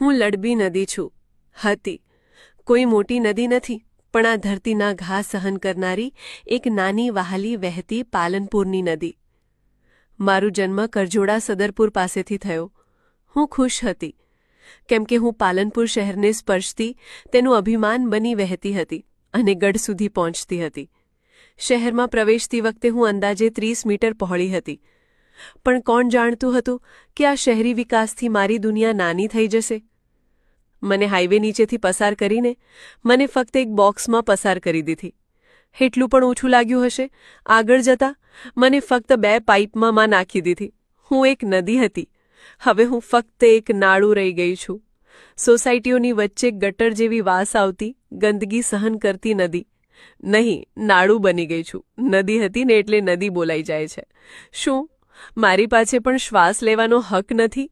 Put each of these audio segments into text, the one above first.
હું લડબી નદી છું. હતી. કોઈ મોટી નદી નથી, પણ આ ધરતીના ઘા સહન કરનારી એક નાની વહાલી વહેતી પાલનપુરની નદી. મારો જન્મ કરજોડા સદરપુર પાસેથી થયો. હું ખુશ હતી, કેમ કે હું પાલનપુર શહેરને સ્પર્શતી તેનું અભિમાન બની વહેતી હતી અને ગઢ સુધી પહોંચતી હતી. શહેરમાં પ્રવેશતી વખતે હું અંદાજે 30 મીટર પહોળી હતી. પણ કોણ જાણતું હતું કે આ શહેરી વિકાસથી મારી દુનિયા નાની થઈ જશે? મને હાઈવે નીચેથી પસાર કરીને મને ફક્ત એક બોક્સમાં પસાર કરી દીધી. એટલું પણ ઓછું લાગ્યું હશે. આગળ જતાં મને ફક્ત 2 પાઇપમાં નાખી દીધી. હું એક નદી હતી, હવે હું ફક્ત એક નાળું રહી ગઈ છું. સોસાયટીઓની વચ્ચે ગટર જેવી વાસ આવતી, ગંદકી સહન કરતી નદી નહીં, નાળું બની ગઈ છું. નદી હતી ને એટલે નદી બોલાઈ જાય છે. શું મારી પાસે પણ શ્વાસ લેવાનો હક નથી?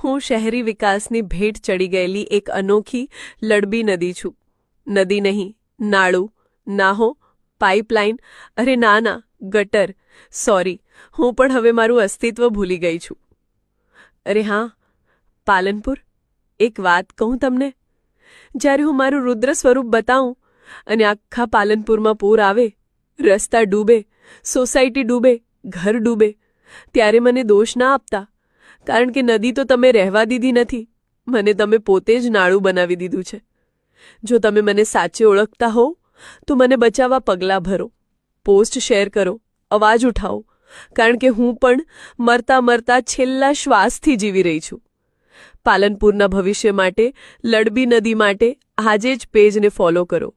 હું શહેરી વિકાસની ભેટ ચડી ગયેલી એક અનોખી લડબી નદી છું. નદી નહીં, નાળું. ના હો, પાઇપલાઇન. અરે ના ના, ગટર. સોરી, હું પણ હવે મારું અસ્તિત્વ ભૂલી ગઈ છું. અરે હા, પાલનપુર, એક વાત કહું તમને. જ્યારે હું મારું રુદ્ર સ્વરૂપ બતાવું અને આખા પાલનપુરમાં પૂર આવે, રસ્તા ડૂબે, સોસાયટી ડૂબે, ઘર ડૂબે, ત્યારે મને દોષ ના આપતા, કારણ કે નદી તો તમે રહેવા દીધી નથી, મને તમે પોતે જ નાળું બનાવી દીધું છે. જો તમે મને સાચે ઓળખતા હોવ તો મને બચાવવા પગલાં ભરો, પોસ્ટ શેર કરો, અવાજ ઉઠાવો, કારણ કે હું પણ મરતા મરતા છેલ્લા શ્વાસથી જીવી રહી છું. પાલનપુરના ભવિષ્ય માટે, લડબી નદી માટે આજે જ પેજને ફોલો કરો.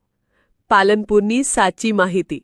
પાલનપુરની સાચી માહિતી.